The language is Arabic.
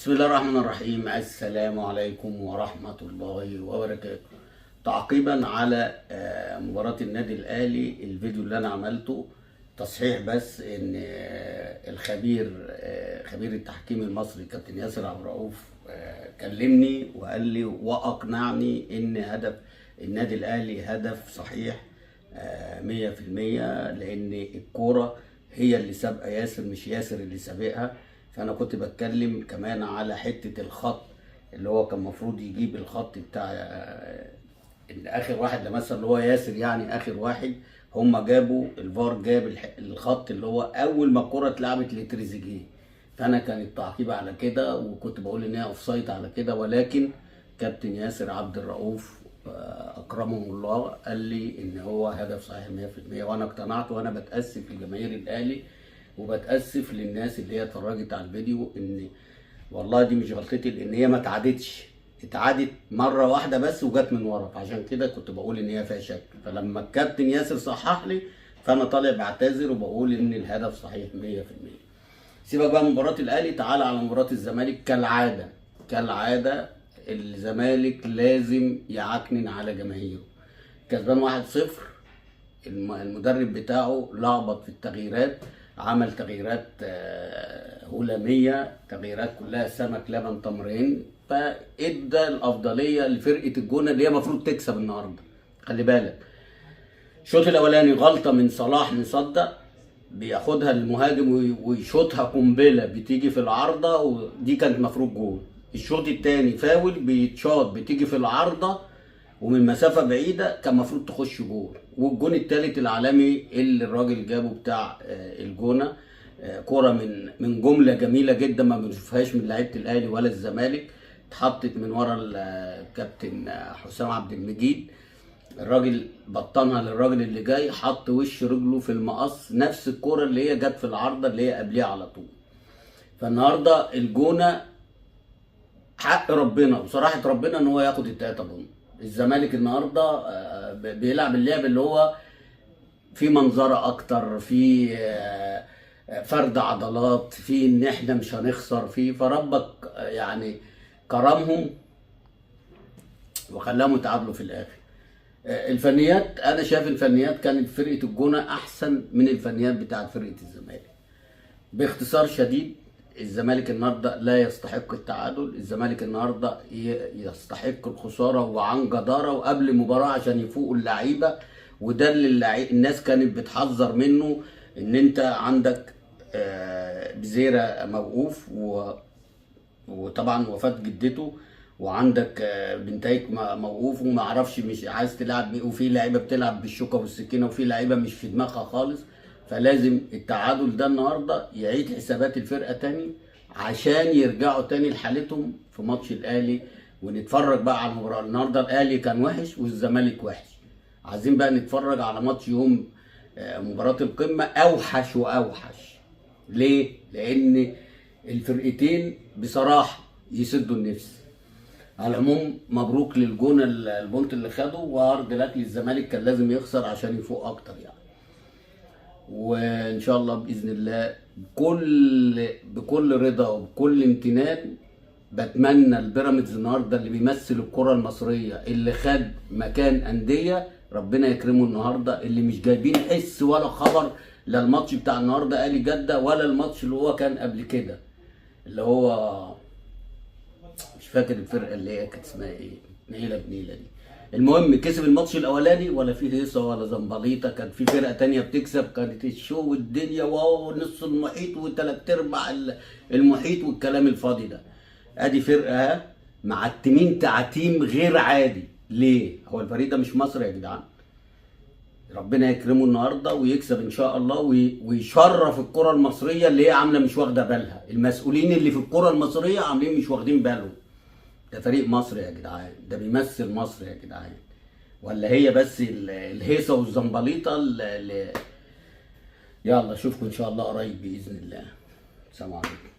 بسم الله الرحمن الرحيم. السلام عليكم ورحمة الله وبركاته. تعقيبا على مباراة النادي الأهلي، الفيديو اللي أنا عملته تصحيح بس إن خبير التحكيم المصري كابتن ياسر عبد الرؤوف كلمني وقال لي وأقنعني إن هدف النادي الأهلي هدف صحيح 100%، لأن الكورة هي اللي سابقة ياسر مش ياسر اللي سابقها. فانا كنت بتكلم كمان على حته الخط اللي هو كان المفروض يجيب الخط بتاع اخر واحد لمسه اللي هو ياسر، يعني اخر واحد. هم جابوا الفار جاب الخط اللي هو اول ما الكره اتلعبت لتريزيجيه. فانا كان التعقيب على كده وكنت بقول ان هي اوفسايد على كده، ولكن كابتن ياسر عبد الرؤوف اكرمه الله قال لي ان هو هدف صحيح 100%، وانا اقتنعت. وانا بتاسف لجماهير الاهلي وبتاسف للناس اللي هي اتفرجت على الفيديو، ان والله دي مش غلطتي، لان هي ما اتعادت مره واحده بس وجت من ورا، فعشان كده كنت بقول ان هي فيها شك. فلما الكابتن ياسر صحح لي فانا طالع بعتذر وبقول ان الهدف صحيح 100%. سيبك بقى من مباراه الاهلي، تعالى على مباراه الزمالك. كالعاده الزمالك لازم يعكنن على جماهيره. كسبان 1-0، المدرب بتاعه لخبط في التغييرات، عمل تغييرات هلامية، تغييرات كلها سمك لبن تمرين، فادى الافضليه لفرقه الجونه اللي هي المفروض تكسب النهارده. خلي بالك الشوط الاولاني غلطه من صلاح مصدق بياخدها المهاجم ويشوطها قنبله بتيجي في العارضه، ودي كانت المفروض جول. الشوط الثاني فاول بيتشاط بتيجي في العارضه ومن مسافه بعيده كان المفروض تخش جول. والجون الثالث العالمي اللي الراجل جابه بتاع الجونه، كرة من جمله جميله جدا ما بنشوفهاش من لعيبه الاهلي ولا الزمالك، اتحطت من ورا الكابتن حسام عبد المجيد. الراجل بطنها للراجل اللي جاي، حط وش رجله في المقص، نفس الكرة اللي هي جت في العارضه اللي هي قبليها على طول. فالنهارده الجونه حق ربنا وصراحه ربنا ان هو ياخد التلاته بونت. الزمالك النهارده بيلعب اللعب اللي هو في منظره اكتر، في فرد عضلات، في ان احنا مش هنخسر فيه، فربك يعني كرمهم وخلاهم يتعادلوا في الاخر. الفنيات، انا شايف الفنيات كانت فرقه الجونه احسن من الفنيات بتاعت فرقه الزمالك. باختصار شديد، الزمالك النهارده لا يستحق التعادل، الزمالك النهارده يستحق الخساره وعن جداره وقبل المباراه عشان يفوقوا اللعيبه. وده اللي الناس كانت بتحذر منه، ان انت عندك بزيرة موقوف وطبعا وفاة جدته، وعندك بنتايك موقوف وما اعرفش مش عايز تلعب بيه، وفي لعيبه بتلعب بالشوكه والسكينه، وفي لعيبه مش في دماغها خالص. فلازم التعادل ده النهارده يعيد حسابات الفرقه تاني عشان يرجعوا تاني لحالتهم في ماتش الاهلي. ونتفرج بقى على المباراه. النهارده الاهلي كان وحش والزمالك وحش، عايزين بقى نتفرج على ماتش يوم مباراه القمه اوحش واوحش. ليه؟ لان الفرقتين بصراحه يسدوا النفس. على العموم مبروك للجونه البونت اللي خده، وهارد لك للزمالك كان لازم يخسر عشان يفوق اكتر يعني. وان شاء الله باذن الله بكل رضا وبكل امتنان بتمنى البيراميدز النهارده اللي بيمثل الكره المصريه، اللي خد مكان انديه، ربنا يكرمه النهارده، اللي مش جايبين حس ولا خبر لا الماتش بتاع النهارده اهلي جده ولا الماتش اللي هو كان قبل كده، اللي هو مش فاكر الفرقه اللي هي كانت اسمها ايه، نيله بنيله دي. المهم كسب الماتش الاولاني ولا فيه هيصه ولا زنبليطه، كان في فرقه تانية بتكسب، كانت الشو والدنيا واو نص المحيط وثلاث ارباع المحيط والكلام الفاضي ده. ادي فرقه معتمين تعتيم غير عادي. ليه؟ هو الفريق ده مش مصر يا جدعان. ربنا يكرمه النهارده ويكسب ان شاء الله ويشرف الكره المصريه اللي هي عامله مش واخده بالها. المسؤولين اللي في الكره المصريه عاملين مش واخدين بالهم. ده فريق مصر يا جدعان، ده بيمثل مصر يا جدعان، ولا هي بس الهيصه والزنبليطه اللي يلا اشوفكم ان شاء الله قريب باذن الله. سلام عليكم.